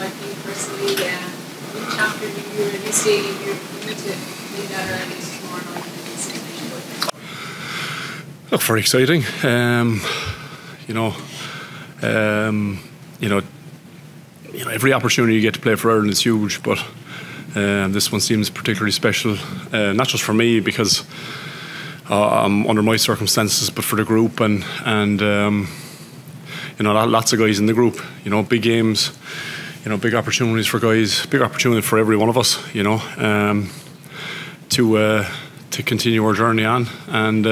like you personally, new chapter, new stadium, you need to be better at least tomorrow night in this situation? Look, very exciting. Every opportunity you get to play for Ireland is huge, but this one seems particularly special, not just for me because I'm under my circumstances, but for the group and lots of guys in the group. Big games, big opportunities for guys, big opportunity for every one of us. To continue our journey on, and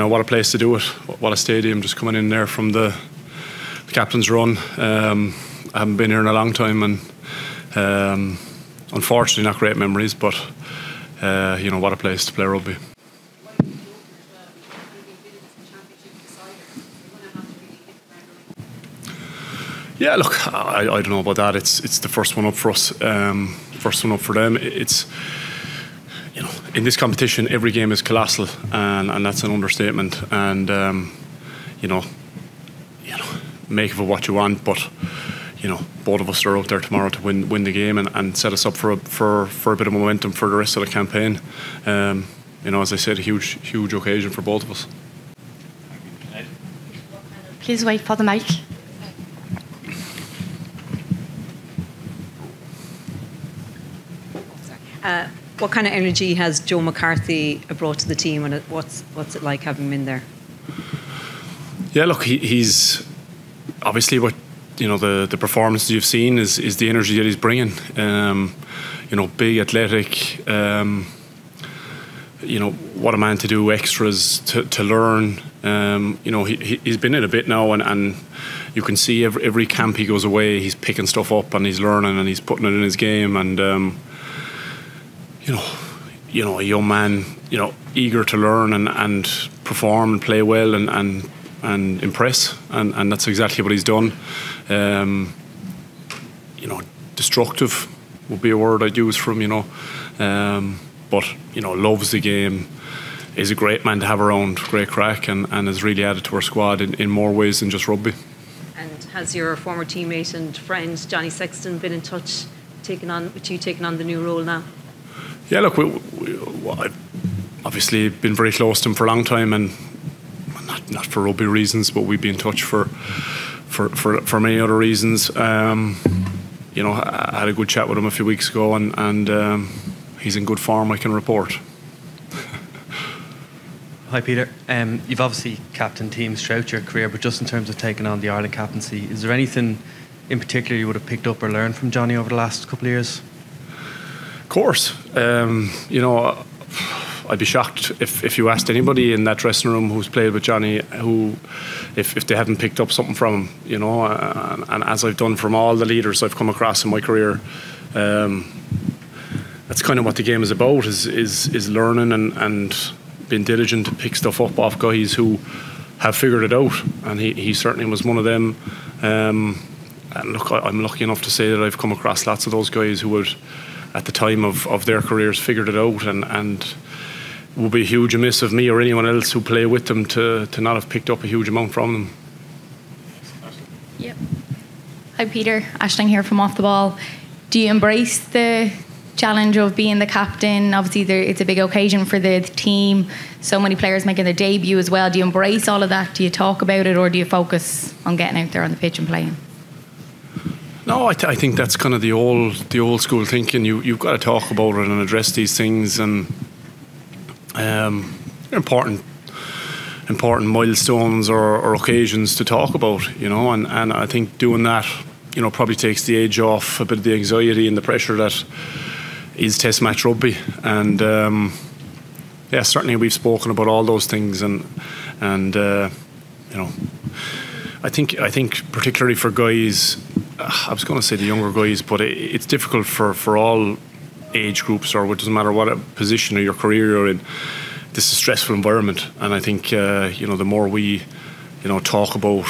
what a place to do it. What a stadium! Just coming in there from the captain's run. I haven't been here in a long time, and unfortunately, not great memories. But what a place to play rugby. Yeah, look, I don't know about that. It's the first one up for us, first one up for them. It's in this competition, every game is colossal, and that's an understatement. And make of it what you want, but both of us are out there tomorrow to win the game and set us up for a bit of momentum for the rest of the campaign. As I said, a huge occasion for both of us. Please wait for the mic. What kind of energy has Joe McCarthy brought to the team, and what's it like having him in there? Yeah, look, he's obviously what the performances you've seen is the energy that he's bringing. Big, athletic. What a man to do extras to learn. He's been in a bit now, and you can see every camp he goes away, he's picking stuff up and he's learning and he's putting it in his game. And a young man, eager to learn and perform and play well and impress, and that's exactly what he's done. Destructive would be a word I'd use for him, but loves the game, is a great man to have around, great crack, and has really added to our squad in more ways than just rugby. And has your former teammate and friend Johnny Sexton been in touch, taking on the new role now? Yeah, look, I've obviously been very close to him for a long time, and not for rugby reasons, but we've been in touch for many other reasons. I had a good chat with him a few weeks ago, and he's in good form, I can report. Hi Peter, you've obviously captained teams throughout your career, but just in terms of taking on the Ireland captaincy, is there anything in particular you would have picked up or learned from Johnny over the last couple of years? Of course. I'd be shocked if you asked anybody in that dressing room who's played with Johnny if they hadn't picked up something from him, and as I've done from all the leaders I've come across in my career, that's kind of what the game is about, is learning and being diligent to pick stuff up off guys who have figured it out, and he certainly was one of them. And look, I'm lucky enough to say that I've come across lots of those guys who would, at the time of their careers, figured it out, and would be a huge amiss of me or anyone else who play with them to not have picked up a huge amount from them. Yep. Hi Peter, Aisling here from Off the Ball. Do you embrace the challenge of being the captain? Obviously it's a big occasion for the team, so many players making their debut as well. Do you embrace all of that? Do you talk about it, or do you focus on getting out there on the pitch and playing? No, I think that's kind of the old school thinking. You've got to talk about it and address these things, and important milestones or occasions to talk about, and I think doing that, probably takes the edge off a bit of the anxiety and the pressure that is Test match rugby. And certainly we've spoken about all those things, and I think particularly for guys, I was going to say the younger guys, but it's difficult for all age groups, or it doesn't matter what position of your career you're in. This is a stressful environment, and I think the more we talk about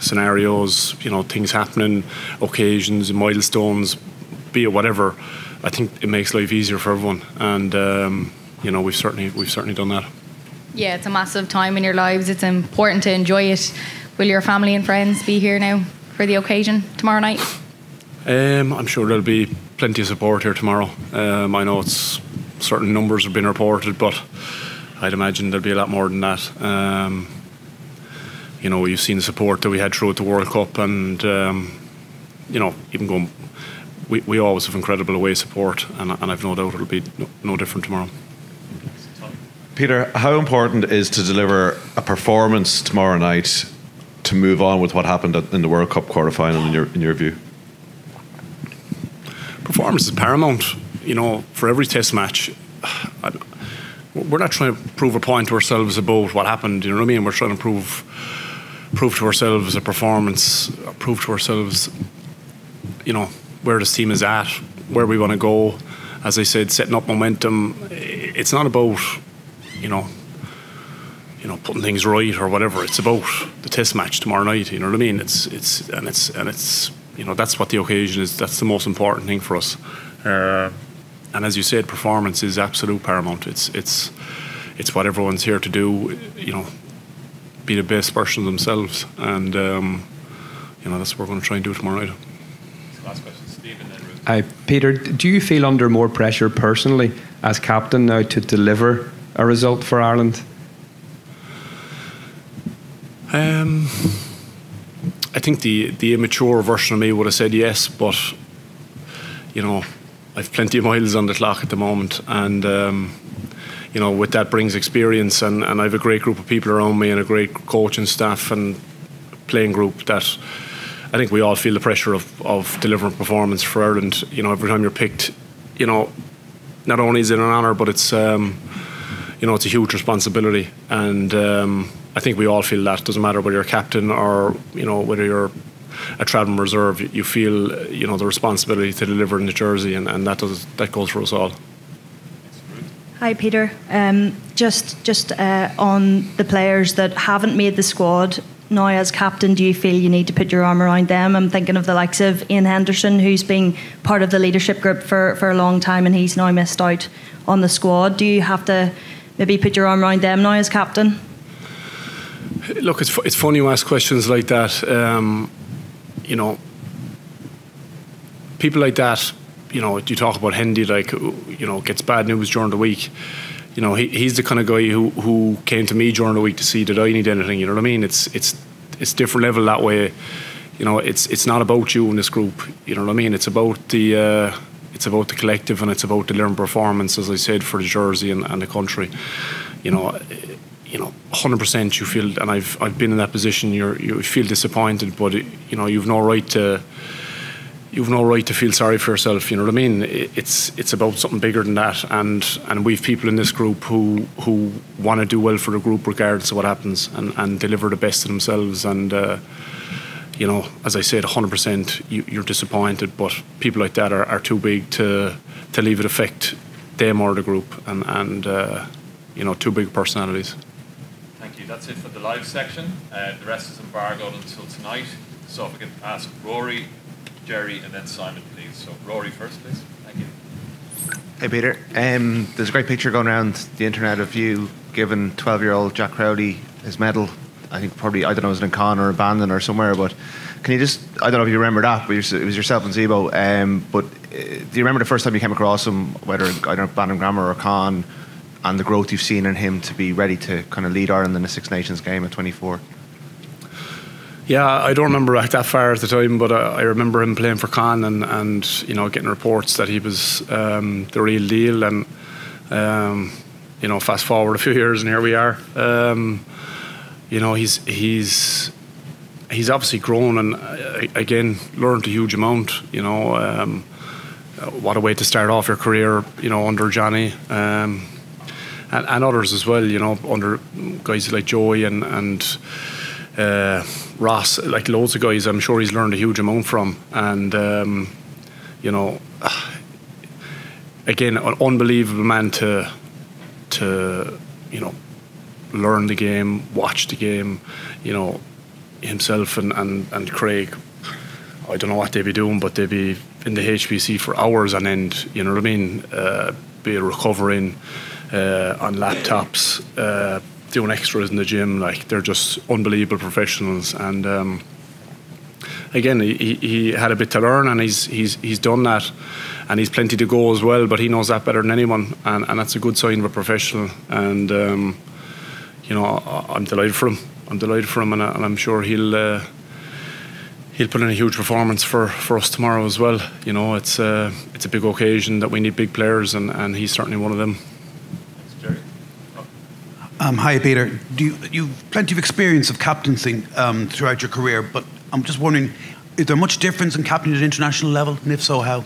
scenarios, things happening, occasions, milestones, be it whatever, I think it makes life easier for everyone, and we've certainly done that. Yeah, it's a massive time in your lives. It's important to enjoy it. Will your family and friends be here now for the occasion tomorrow night? I'm sure there'll be plenty of support here tomorrow. I know it's certain numbers have been reported, but I'd imagine there'll be a lot more than that. You know, you've seen the support that we had throughout the World Cup, and you know, even going, we always have incredible away support, and I've no doubt it'll be no different tomorrow. Peter, how important is to deliver a performance tomorrow night to move on with what happened in the World Cup quarter-final in your view? Performance is paramount. You know, for every test match, we're not trying to prove a point to ourselves about what happened. You know what I mean? We're trying to prove to ourselves a performance, prove to ourselves, you know, where this team is at, where we want to go. As I said, setting up momentum. It's not about, you know, putting things right or whatever. It's about the test match tomorrow night. You know what I mean? It's you know, that's what the occasion is. That's the most important thing for us. And as you said, performance is absolute paramount. It's what everyone's here to do. You know, be the best version of themselves, and you know, that's what we're going to try and do tomorrow night. Last question, Stephen. Hi, Peter. Do you feel under more pressure personally as captain now to deliver a result for Ireland? I think the immature version of me would have said yes, but you know, I've plenty of miles on the clock at the moment, and you know, with that brings experience, and I have a great group of people around me and a great coaching staff and playing group that I think we all feel the pressure of delivering performance for Ireland. You know, every time you're picked, you know, not only is it an honour, but it's you know, it's a huge responsibility, and I think we all feel that. Doesn't matter whether you're a captain or, you know, whether you're a travelling reserve, you feel, you know, the responsibility to deliver in the jersey, and that goes for us all. Hi, Peter. Just on the players that haven't made the squad now as captain, do you feel you need to put your arm around them? I'm thinking of the likes of Ian Henderson, who's been part of the leadership group for a long time, and he's now missed out on the squad. Do you have to maybe put your arm around them now as captain? Look, it's funny you ask questions like that. You know, people like that, you know, you talk about Hendy, like, you know, gets bad news during the week. You know, he's the kind of guy who came to me during the week to see did I need anything. You know what I mean? It's different level that way. You know, it's not about you in this group. You know what I mean? It's about the collective, and it's about delivering performance, as I said, for the jersey and the country. You know, 100% you feel, and I've been in that position. You feel disappointed, but you know, you've no right to feel sorry for yourself. You know what I mean? It's about something bigger than that, and we've people in this group who want to do well for the group regardless of what happens, and deliver the best of themselves. And you know, as I said, 100% you're disappointed, but people like that are too big to leave it affect them or the group, and you know, too big personalities. Thank you. That's it for the live section. The rest is embargoed until tonight. So if we can ask Rory, Jerry, and then Simon, please. So Rory first, please. Thank you. Hey, Peter. There's a great picture going around the internet of you giving 12-year-old Jack Crowley his medal. I think probably, I don't know, it was in Caen or Bandon or somewhere, but can you just, I don't know if you remember that, but it was yourself and Zebo, but do you remember the first time you came across him, whether, I don't know, Bandon Grammar or Caen, and the growth you've seen in him to be ready to kind of lead Ireland in a Six Nations game at 24? Yeah, I don't remember back that far at the time, but I remember him playing for Caen and you know, getting reports that he was the real deal, and you know, fast forward a few years and here we are. You know, he's obviously grown, and again learned a huge amount. You know, what a way to start off your career. You know, under Johnny. And others as well, you know, under guys like Joey and Ross, like loads of guys I'm sure he's learned a huge amount from. And, you know, again, an unbelievable man to you know, learn the game, watch the game, you know, himself and Craig. I don't know what they'd be doing, but they'd be in the HPC for hours on end, you know what I mean? Be recovering on laptops, doing extras in the gym. Like, they're just unbelievable professionals, and again, he had a bit to learn, and he's done that, and he's plenty to go as well. But he knows that better than anyone, and that's a good sign of a professional. And I'm delighted for him. And I'm sure he'll put in a huge performance for us tomorrow as well. It's a big occasion that we need big players, and he's certainly one of them. Thanks, Jerry. Hi, Peter. You've plenty of experience of captaining throughout your career, but I'm just wondering, is there much difference in captaining at international level, and if so, how?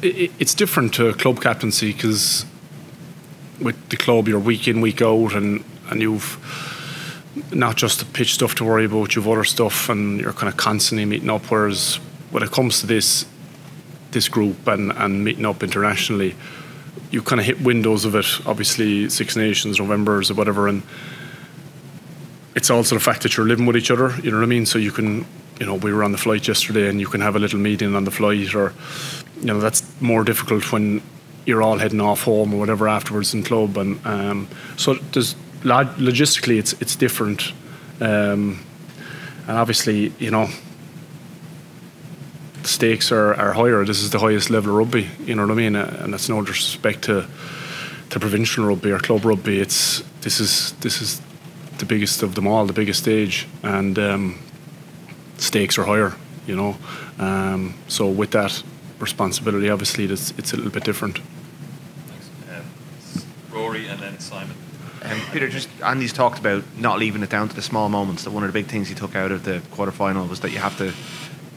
It's different to club captaincy, because with the club you're week in, week out, and you've not just the pitch stuff to worry about, you've other stuff, and you're kind of constantly meeting up. Whereas when it comes to this group and meeting up internationally, you kind of hit windows of it. Obviously, Six Nations, Novembers, or whatever, and it's also the fact that you're living with each other. You know what I mean? So you can, we were on the flight yesterday, and you can have a little meeting on the flight, or that's more difficult when you're all heading off home or whatever afterwards in club, and so there's logistically it's different, and obviously the stakes are higher. This is the highest level of rugby, you know what I mean, and that's no disrespect to provincial rugby or club rugby. This is the biggest of them all, the biggest stage, and stakes are higher, so with that responsibility, obviously it's a little bit different. Thanks. Rory and then Simon. Peter, Andy's talked about not leaving it down to the small moments. That one of the big things he took out of the quarter-final was that you have to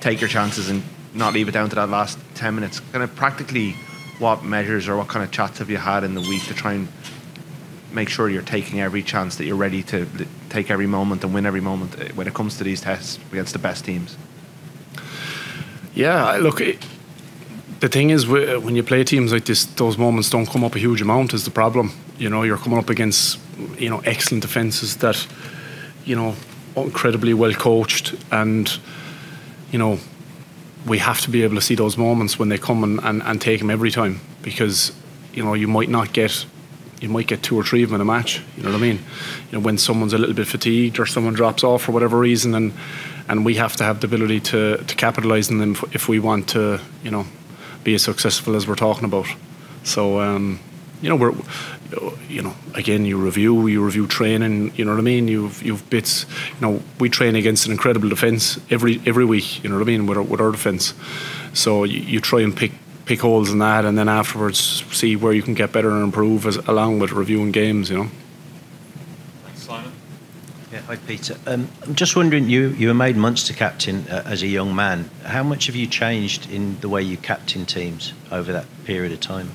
take your chances and not leave it down to that last 10 minutes. Kind of practically, what measures or what kind of chats have you had in the week to try and make sure you're taking every chance, that you're ready to take every moment and win every moment when it comes to these tests against the best teams? Yeah, look, the thing is, when you play teams like this, those moments don't come up a huge amount, is the problem. You're coming up against, excellent defences that, incredibly well coached, and, we have to be able to see those moments when they come and take them every time, because, you might get 2 or 3 of them in a match, you know what I mean? When someone's a little bit fatigued or someone drops off for whatever reason, and we have to have the ability to capitalise on them if we want to, be as successful as we're talking about. So, we're, again, you review training, you know what I mean? You've bits, we train against an incredible defence every week, you know what I mean, with our defence. So you try and pick holes in that, and then afterwards see where you can get better and improve along with reviewing games, Thanks, Simon. Yeah, hi Peter. I'm just wondering, you were made Munster captain as a young man. How much have you changed in the way you captain teams over that period of time?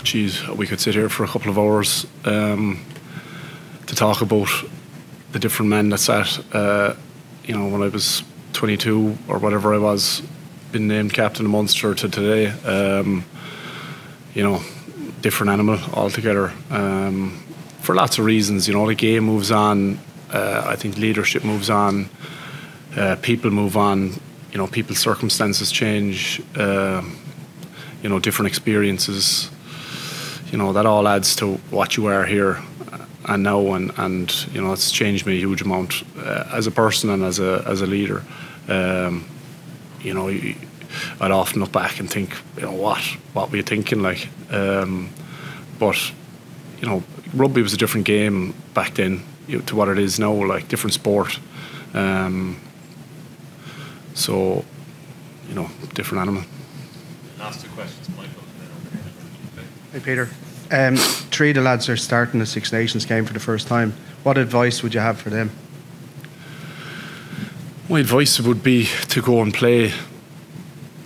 Geez, we could sit here for a couple of hours to talk about the different men that sat. When I was 22 or whatever I was, been named captain of Munster to today. Different animal altogether. For lots of reasons, the game moves on. I think leadership moves on. People move on. People's circumstances change. Different experiences. That all adds to what you are here and now, and it's changed me a huge amount as a person and as a leader. I'd often look back and think, what were you thinking, like? But rugby was a different game back then to what it is now, like different sport. So, different animal. Last 2 questions, Michael. Hey Peter, 3 of the lads are starting the Six Nations game for the first time. What advice would you have for them? My advice would be to go and play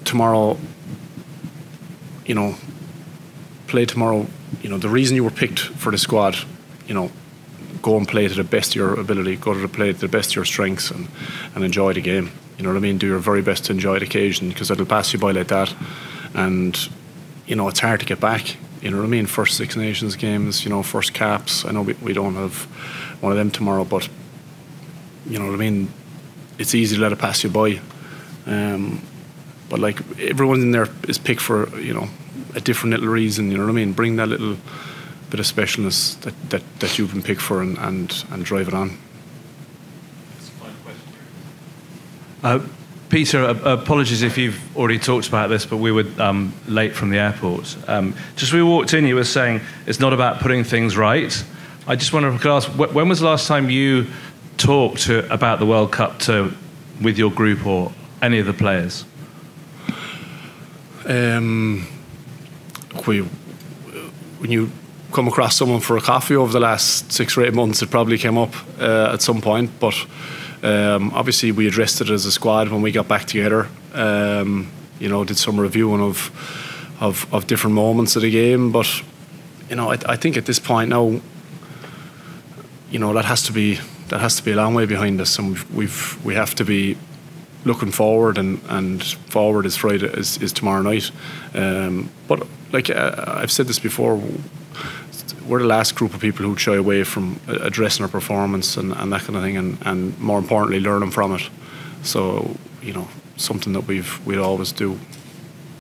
tomorrow. Play tomorrow. The reason you were picked for the squad, go and play to the best of your ability. Go to the play to the best of your strengths and enjoy the game. You know what I mean? Do your very best to enjoy the occasion, because it'll pass you by like that. And it's hard to get back. You know what I mean? First Six Nations games, first caps. I know we don't have one of them tomorrow, but you know what I mean? It's easy to let it pass you by. But like, everyone in there is picked for, a different little reason, you know what I mean? Bring that little bit of specialness that you've been picked for, and drive it on. Peter, apologies if you've already talked about this, but we were late from the airport. Just when we walked in, you were saying it's not about putting things right. I just wonder if I could ask, when was the last time you talked about the World Cup with your group or any of the players? When you come across someone for a coffee over the last 6 or 8 months, it probably came up at some point, but obviously we addressed it as a squad when we got back together. Did some reviewing of different moments of the game, but I think at this point now, that has to be a long way behind us, and we have to be looking forward, and forward is Friday, is tomorrow night. But like I've said this before, we're the last group of people who shy away from addressing our performance and that kind of thing, and more importantly, learning from it. So something that we'd always do.